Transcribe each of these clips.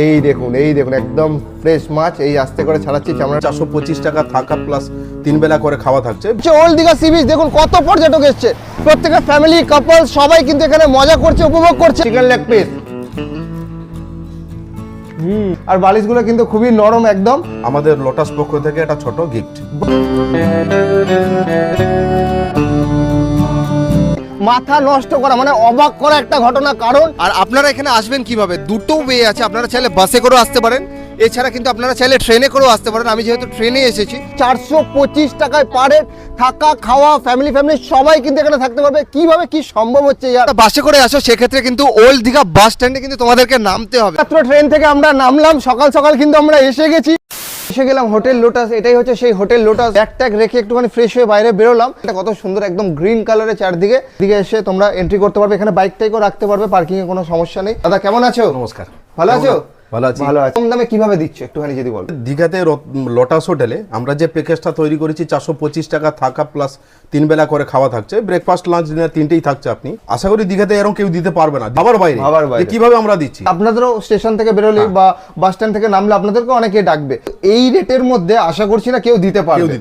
এই দেখুন একদম ফ্রেশ মাছ, এই আস্তে করে ছাড়াচ্ছি চামড়া। 425 টাকা থাকা প্লাস 3 বেলা করে খাওয়া থাকছে। ওল্ড দীঘা সি বিচ দেখুন কত পর্যটক এসছে, প্রত্যেকটা ফ্যামিলি কাপল সবাই কিন্তু এখানে মজা করছে, উপভোগ করছে। চিকেন লেগ পিস, আর বালিশগুলো কিন্তু খুবই নরম একদম। আমাদের লোটাস পক্ষ থেকে একটা ছোট গিফট। মাথা নষ্ট করা মানে অবাক করা একটা ঘটনা। কারণ আর আপনারা এখানে আসবেন কিভাবে, দুটো ওয়ে আছে। আপনারা চাইলে বাসে করেও আসতে পারেন, এছাড়া কিন্তু আপনারা চাইলে ট্রেনে করেও আসতে পারেন। আমি যেহেতু ট্রেনে এসেছি, 425 টাকায় পার হেড থাকা খাওয়া, ফ্যামিলি সবাই কিন্তু এখানে থাকতে পারবে। কিভাবে কি সম্ভব হচ্ছে? বাসে করে আসো সেক্ষেত্রে কিন্তু ওল্ড দীঘা বাস স্ট্যান্ডে কিন্তু তোমাদেরকে নামতে হবে। মাত্র ট্রেন থেকে আমরা নামলাম, সকাল সকাল কিন্তু আমরা এসে গেছি। এসে গেলাম হোটেল লোটাস, এটাই হচ্ছে সেই হোটেল লোটাস। ব্যাগ ট্যাগ রেখে একটুখানি ফ্রেশ হয়ে বাইরে বেরোলাম। এটা কত সুন্দর একদম গ্রিন কালারের চারদিকে। দিকে এসে তোমরা এন্ট্রি করতে পারবে, এখানে বাইক টাইকও রাখতে পারবে, পার্কিং এ কোনো সমস্যা নেই। দাদা কেমন আছো? নমস্কার। ভালো আছো? ভালো আছি। ভালো আছি। কম দামে কিভাবে দিচ্ছ একটুখানি যদি বল। দীঘাতে লোটাস হোটেলে আমরা যে প্যাকেজটা তৈরি করেছি 425 টাকা থাকা প্লাস 3 বেলা করে খাওয়া থাকছে, ব্রেকফাস্ট লাঞ্চ ডিনার তিনটেই থাকছে। আপনি আশা করি দীঘাতে এরকম কেউ দিতে পারবে না, আবার বাইরে কিভাবে আমরা দিচ্ছি। আপনাদেরও স্টেশন থেকে বেরোলে বা বাস স্ট্যান্ড থেকে নামলে আপনাদেরকে অনেকে ডাকবে। এই রেটের মধ্যে আশা করছি না কেউ দিতে পারবে।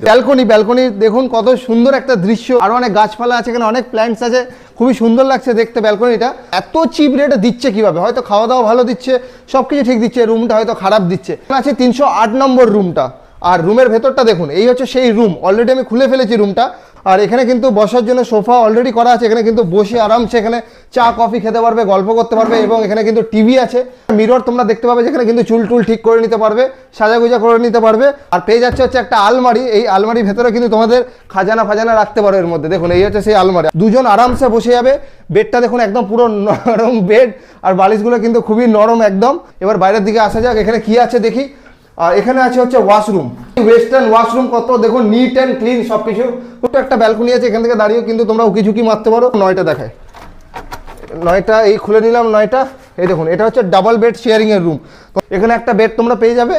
ব্যালকনি দেখুন কত সুন্দর একটা দৃশ্য, আরো অনেক গাছপালা আছে, এখানে অনেক প্ল্যান্টস আছে, খুবই সুন্দর লাগছে দেখতে ব্যালকনিটা। এত চিপ রেটে দিচ্ছে কিভাবে? হয়তো খাওয়া দাওয়া ভালো দিচ্ছে, সবকিছু ঠিক দিচ্ছে, রুমটা হয়তো খারাপ দিচ্ছে। আছে 308 নম্বর রুমটা, আর রুমের ভেতরটা দেখুন, এই হচ্ছে সেই রুম। অলরেডি আমি খুলে ফেলেছি রুমটা। আর এখানে কিন্তু বসার জন্য সোফা অলরেডি করা আছে, এখানে কিন্তু বসে আরামসে এখানে চা কফি খেতে পারবে, গল্প করতে পারবে, এবং এখানে কিন্তু টিভি আছে, মিরর তোমরা দেখতে পাবে, যেখানে কিন্তু চুল টুল ঠিক করে নিতে পারবে, সাজাগুজা করে নিতে পারবে। আর পেয়ে যাচ্ছে হচ্ছে একটা আলমারি, এই আলমারির ভেতরে কিন্তু তোমাদের খাজানা রাখতে পারো এর মধ্যে। দেখুন এই হচ্ছে সেই আলমারি, দুজন আরামসে বসে যাবে। বেডটা দেখুন একদম পুরো নরম বেড, আর বালিশগুলো কিন্তু খুবই নরম একদম। এবার বাইরের দিকে আসা যাক, এখানে কি আছে দেখি। আর এখানে আছে হচ্ছে ওয়াশরুম, ওয়েস্টার্ন ওয়াশরুম, কত দেখুন নিট অ্যান্ড ক্লিন সবকিছু। ছোট্ট একটা ব্যালকনি আছে, এখান থেকে দাঁড়িয়েও কিন্তু তোমরা উকি ঝুঁকি মারতে পারো। 9টা দেখায়, 9টা এই খুলে নিলাম 9টা। এই দেখুন এটা হচ্ছে ডাবল বেড শেয়ারিং এর রুম। এখানে একটা বেড তোমরা পেয়ে যাবে,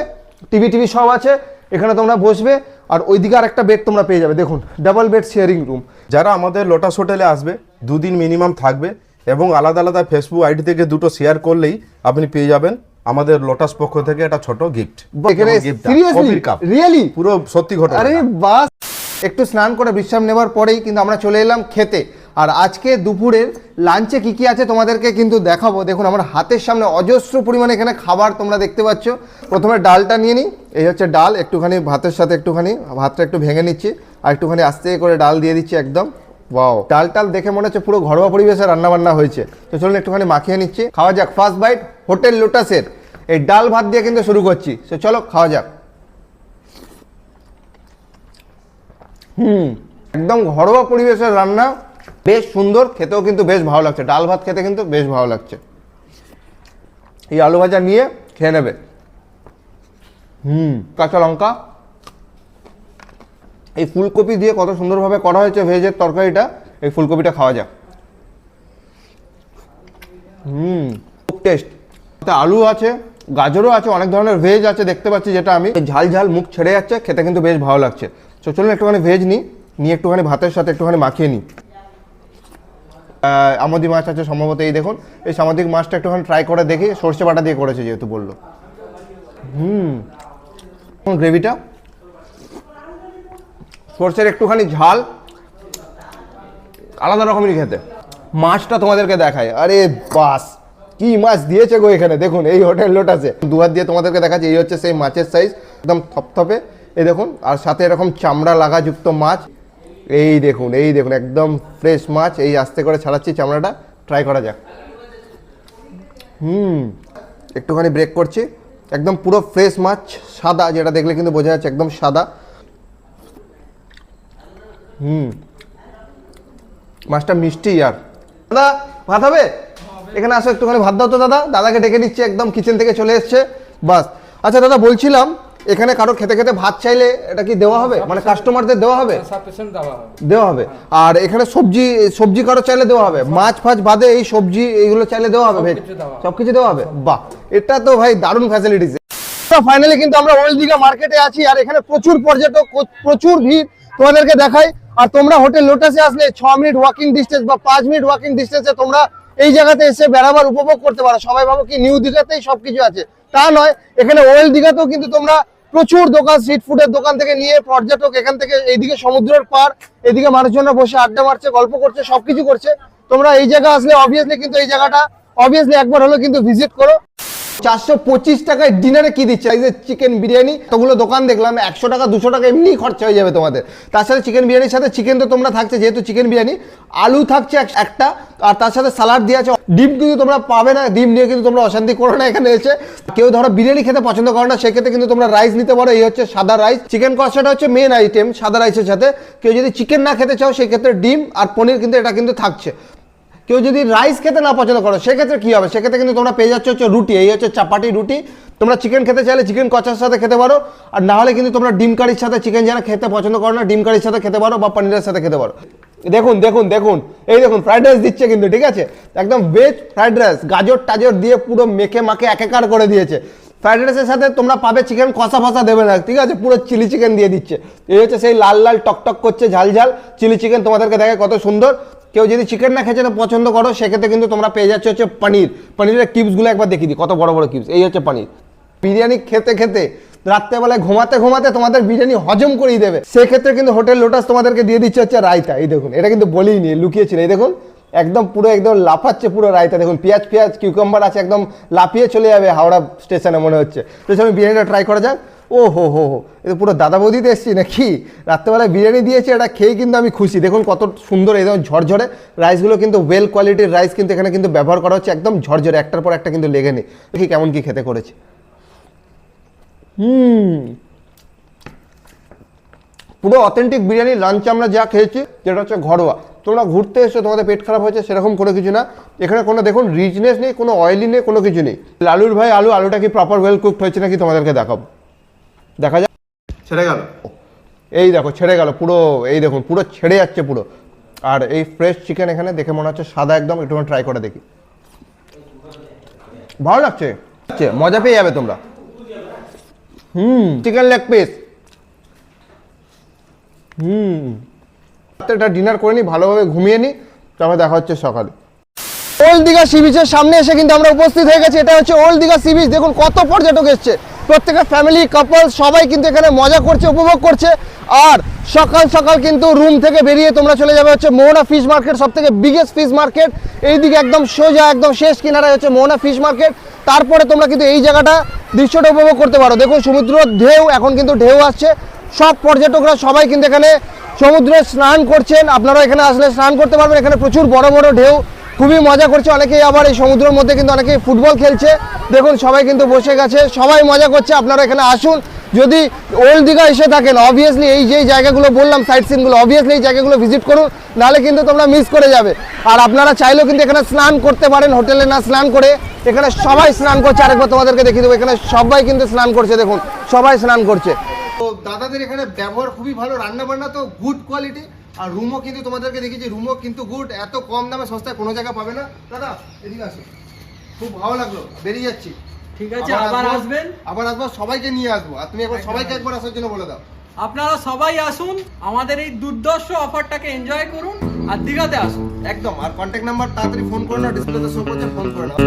টিভি সব আছে, এখানে তোমরা বসবে। আর ওইদিকে আর একটা বেড তোমরা পেয়ে যাবে, দেখুন ডাবল বেড শেয়ারিং রুম। যারা আমাদের লোটাস হোটেলে আসবে 2 দিন মিনিমাম থাকবে, এবং আলাদা আলাদা ফেসবুক আইডি থেকে দুটো শেয়ার করলেই আপনি পেয়ে যাবেন আমাদের লোটাস পক্ষ থেকে একটা ছোট গিফট। রিয়েলি পুরো সত্যি ঘটনা। আরে বাস, একটু স্নান করে বিশ্রাম নেবার পরেই কিন্তু আমরা চলে এলাম খেতে। আর আজকে দুপুরের লাঞ্চে কি কি আছে তোমাদেরকে কিন্তু দেখাবো। দেখুন আমার হাতের সামনে অজস্র পরিমাণে এখানে খাবার তোমরা দেখতে পাচ্ছ। প্রথমে ডালটা নিয়ে নিই, এই হচ্ছে ডাল, একটুখানি ভাতের সাথে একটুখানি ভাতটা একটু ভেঙে নিচ্ছি, আর একটুখানি আস্তে করে ডাল দিয়ে দিচ্ছি একদম। ওয়াও, ডাল দেখে মনে হচ্ছে পুরো ঘরোয়া পরিবেশে রান্নাবান্না হয়েছে। তো চলুন একটুখানি মাখিয়ে নিচ্ছি, খাওয়া যাক। ফার্স্ট বাইট হোটেল লোটাসের এই ডাল ভাত দিয়ে কিন্তু শুরু করছি। তো চলো খাওয়া যাক। একদম ঘরোয়া পরিবেশের রান্না, বেশ সুন্দর, খেতেও কিন্তু বেশ ভালো লাগছে। ডাল ভাত খেতে কিন্তু বেশ ভালো লাগছে। এই আলু ভাজা নিয়ে খেয়ে নেবে। কাঁচা লঙ্কা, এই ফুলকপি দিয়ে কত সুন্দরভাবে করা হয়েছে ভেজের তরকারিটা। এই ফুলকপিটা খাওয়া যাক। খুব টেস্ট। আলু আছে, গাজরও আছে, অনেক ধরনের ভেজ আছে দেখতে পাচ্ছি, যেটা আমি ঝাল মুখ ছেড়ে যাচ্ছে, খেতে কিন্তু বেশ ভালো লাগছে। তো চলুন একটুখানি ভেজ নিয়ে একটুখানি ভাতের সাথে একটুখানি মাখিয়ে নিই। আমদি মাছ আছে সম্ভবত, এই দেখুন এই সামুদ্রিক মাছটা একটুখানি ট্রাই করে দেখি। সর্ষে বাটা দিয়ে করেছে যেহেতু বললো। গ্রেভিটা সর্ষের একটুখানি ঝাল, আলাদা রকমেরই খেতে। মাছটা তোমাদেরকে দেখায়, আরে বাস কি মাছ দিয়েছে গো এখানে। দেখুন এই হোটেল লোটাসে দুহাত দিয়ে তোমাদেরকে দেখাচ্ছে। এই হচ্ছে সেই মাছের সাইজ, একদম থপথপে, এই দেখুন। আর সাথে এরকম চামড়া লাগাযুক্ত মাছ, এই দেখুন একদম ফ্রেশ মাছ। এই আস্তে করে ছাড়াচ্ছি চামড়াটা, ট্রাই করা যাক। একটুখানি ব্রেক করছি, একদম পুরো ফ্রেশ মাছ, সাদা, যেটা দেখলে কিন্তু বোঝা যাচ্ছে একদম সাদা। মাছটা মিষ্টি। আর দাদা ভাত হবে? এখানে আসো, একটুখানি ভাত দাও তো দাদা। দাদাকে ডেকে নিচ্ছে, একদম কিচেন থেকে চলে এসছে। বাস। আচ্ছা দাদা বলছিলাম, এখানে কারো খেতে ভাত চাইলে এটা কি দেওয়া হবে? মানে কাস্টমারদের দেওয়া হবে? দেওয়া হবে। আর এখানে সবজি কারো চাইলে দেওয়া হবে? মাছ ফাছ বাদে এই সবজি এইগুলো চাইলে দেওয়া হবে? সবকিছু দেওয়া হবে? বাহ, এটা তো ভাই দারুণ ফ্যাসিলিটিস। ফাইনালি কিন্তু আমরা ওল্ড দীঘা মার্কেটে আছি, আর এখানে প্রচুর পর্যটক, প্রচুর ভিড় তোমাদেরকে দেখাই। আর তোমরা হোটেল লোটাসে আসলে 6 মিনিট ওয়াকিং ডিস্টেন্স বা 5 মিনিট ওয়াকিং ডিস্টেন্সে তোমরা এই জায়গাতে এসে বেড়াবার উপভোগ করতে পারো। সবাই ভাবো কি নিউ দীঘাতেই সবকিছু আছে, তা নয়, এখানে ওল্ড দীঘাতেও কিন্তু তোমরা প্রচুর দোকান, স্ট্রিট ফুডের দোকান থেকে নিয়ে পর্যটক এখান থেকে, এইদিকে সমুদ্রের পার, এদিকে মানুষজনরা বসে আড্ডা মারছে, গল্প করছে, সবকিছু করছে। তোমরা এই জায়গা আসলে অবভিয়াসলি কিন্তু এই জায়গাটা অবভিয়াসলি একবার হলো কিন্তু ভিজিট করো। 425 টাকায় ডিনারে কি দিচ্ছে? এই যে চিকেন বিরিয়ানি, তোগুলো দোকান দেখলাম 100 টাকা 200 টাকা এমনি খরচা হয়ে যাবে তোমাদের। তার সাথে চিকেন বিরিয়ানির সাথে চিকেন তো তোমরা থাকছে, যেহেতু চিকেন বিরিয়ানি, আলু থাকছে একটা, আর তার সাথে সালাড দিয়ে আছে। ডিম কিন্তু তোমরা পাবে না, ডিম নিয়ে কিন্তু তোমরা অশান্তি করো না এখানে এসে। কেউ ধরো বিরিয়ানি খেতে পছন্দ করো না, সেক্ষেত্রে কিন্তু তোমরা রাইস নিতে পারো। এই হচ্ছে সাদা রাইস, চিকেন কষাটা হচ্ছে মেন আইটেম সাদা রাইসের সাথে। কেউ যদি চিকেন না খেতে চাও সেক্ষেত্রে ডিম আর পনির কিন্তু এটা কিন্তু থাকছে। কেউ যদি রাইস খেতে না পছন্দ করো সেক্ষেত্রে কি হবে? সেক্ষেত্রে কিন্তু তোমরা পেয়ে যাচ্ছ হচ্ছে রুটি, এই হচ্ছে চাপাটি রুটি। তোমরা চিকেন খেতে চাইলে চিকেন কষার সাথে খেতে পারো, আর না হলে কিন্তু তোমরা ডিম কারির সাথে, চিকেন যারা খেতে পছন্দ করো না ডিম কারির সাথে খেতে পারো বা পনিরের সাথে খেতে পারো। দেখুন দেখুন দেখুন, এই দেখুন ফ্রাইড রাইস দিচ্ছে কিন্তু, ঠিক আছে, একদম ভেজ ফ্রাইড রাইস, গাজর টাজর দিয়ে পুরো মেখে মাখে একাকার করে দিয়েছে। ফ্রাইড রাইসের সাথে তোমরা পাবে চিকেন কষা ফসা দেবে না, ঠিক আছে, পুরো চিলি চিকেন দিয়ে দিচ্ছে। এই হচ্ছে সেই লাল লাল টকটক করছে ঝাল ঝাল চিলি চিকেন, তোমাদেরকে দেখে কত সুন্দর। কেউ যদি চিকেন না খেতে পছন্দ করো সেক্ষেত্রে কিন্তু তোমরা পেয়ে যাচ্ছ হচ্ছে পনির। পনিরের কিউবসগুলো একবার দেখিয়ে দিই, কত বড় বড় কিউবস। এই হচ্ছে পনির। বিরিয়ানি খেতে খেতে রাত্রেবেলায় ঘুমাতে ঘুমাতে তোমাদের বিরিয়ানি হজম করিয়ে দেবে। সেক্ষেত্রে কিন্তু হোটেল লোটাস তোমাদেরকে দিয়ে দিচ্ছে হচ্ছে রায়তা। এই দেখুন, এটা কিন্তু বলিনি, লুকিয়েছিল। এই দেখুন একদম পুরো একদম লাফাচ্ছে পুরো রায়তা। দেখুন পেঁয়াজ পেঁয়াজ কিউকাম্বার আছে, একদম লাফিয়ে চলে যাবে হাওড়া স্টেশনে মনে হচ্ছে। তো আমি বিরিয়ানিটা ট্রাই করা যাক। ও হো হো হো, এটা পুরো দাদা বৌদিতে এসছি নাকি? রাত্রেবেলায় বিরিয়ানি দিয়েছে, এটা খেয়ে কিন্তু আমি খুশি। দেখুন কত সুন্দর একদম ঝরঝরে রাইসগুলো, কিন্তু ওয়েল কোয়ালিটির রাইস কিন্তু এখানে কিন্তু ব্যবহার করা হচ্ছে, একদম ঝরঝরে, একটার পর একটা কিন্তু লেগে নেই। দেখি কেমন কি খেতে করেছে। পুরো অথেন্টিক বিরিয়ানি লাঞ্চ আমরা যা খেয়েছি, যেটা হচ্ছে ঘরোয়া। তোমরা ঘুরতে এসো, তোমাদের পেট খারাপ হয়েছে সেরকম কোনো কিছু না। এখানে কোনো দেখুন রিচনেস নেই, কোনো অয়েলি নেই, কোনো কিছু নেই। লালুর ভাই আলুটা কি প্রপার ওয়েল কুকড হয়েছে নাকি তোমাদেরকে দেখাবো, দেখা যাক। ছেড়ে গেল, এই দেখো ছেড়ে গেল পুরো, এই দেখুন পুরো ছেড়ে যাচ্ছে পুরো। আর এই ফ্রেশ চিকেন এখানে দেখে মনে হচ্ছে সাদা একদম। একটু ট্রাই করে দেখি, ভালো লাগছে, মজা পেয়ে যাবে তোমরা। Chicken leg piece. এটা ডিনার করে নি, ভালোভাবে ঘুমিয়ে নি, তারপর দেখা হচ্ছে সকালে। ওল্ড দীঘা সি বিচের সামনে এসে কিন্তু আমরা উপস্থিত হয়ে গেছি। এটা হচ্ছে ওল্ড দীঘা সি বিচ। দেখুন কত পর্যটক এসছে, প্রত্যেকের ফ্যামিলি কাপল সবাই কিন্তু এখানে মজা করছে, উপভোগ করছে। আর সকাল সকাল কিন্তু রুম থেকে বেরিয়ে তোমরা চলে যাবে হচ্ছে মোহনা ফিশ মার্কেট, সব থেকে বিগেস্ট ফিশ মার্কেট। এইদিকে একদম সোজা একদম শেষ কিনারায় হচ্ছে মোহনা ফিশ মার্কেট। তারপরে তোমরা কিন্তু এই জায়গাটা দৃশ্যটা উপভোগ করতে পারো। দেখুন সমুদ্র ঢেউ, এখন কিন্তু ঢেউ আসছে। সব পর্যটকরা সবাই কিন্তু এখানে সমুদ্রে স্নান করছেন। আপনারা এখানে আসলে স্নান করতে পারবেন। এখানে প্রচুর বড় বড় ঢেউ, খুবই মজা করছে। অনেকেই আবার এই সমুদ্রের মধ্যে কিন্তু অনেকেই ফুটবল খেলছে। দেখুন সবাই কিন্তু বসে গেছে, সবাই মজা করছে। আপনারা এখানে আসুন, যদি ওল্ড দীঘা এসে থাকেন অবভিয়াসলি এই যে জায়গাগুলো বললাম সাইট সিনগুলো, অবভিয়াসলি এই জায়গাগুলো ভিজিট করুন, নাহলে কিন্তু তোমরা মিস করে যাবে। আর আপনারা চাইলেও কিন্তু এখানে স্নান করতে পারেন, হোটেলে না স্নান করে। এখানে সবাই স্নান করছে, আরেকবার তোমাদেরকে দেখিয়ে দেবো। এখানে সবাই কিন্তু স্নান করছে, দেখুন সবাই স্নান করছে। তো দাদাদের এখানে ব্যবহার খুবই ভালো, রান্না বান্না তো গুড কোয়ালিটি। আর রুমও কিন্তু তোমাদেরকে দেখিয়েছি, রুমও কিন্তু গুড। এত কম দামে সস্তায় কোনো জায়গা পাবে না। দাদা এদিকে আসো, খুব ভালো লাগলো, বেরিয়ে যাচ্ছি। ঠিক আছে, আবার আসবেন। আবার আসবো, সবাইকে নিয়ে আসবো। আর তুমি একবার সবাইকে একবার আসার জন্য বলে দাও। আপনারা সবাই আসুন, আমাদের এই দুর্দর্শ অফারটাকে এনজয় করুন আর দীঘাতে আসুন একদম। আর কন্ট্যাক্ট নাম্বার তাড়াতাড়ি ফোন করে নাও, ডিসপ্লেতে শো করছে, ফোন করে নাও।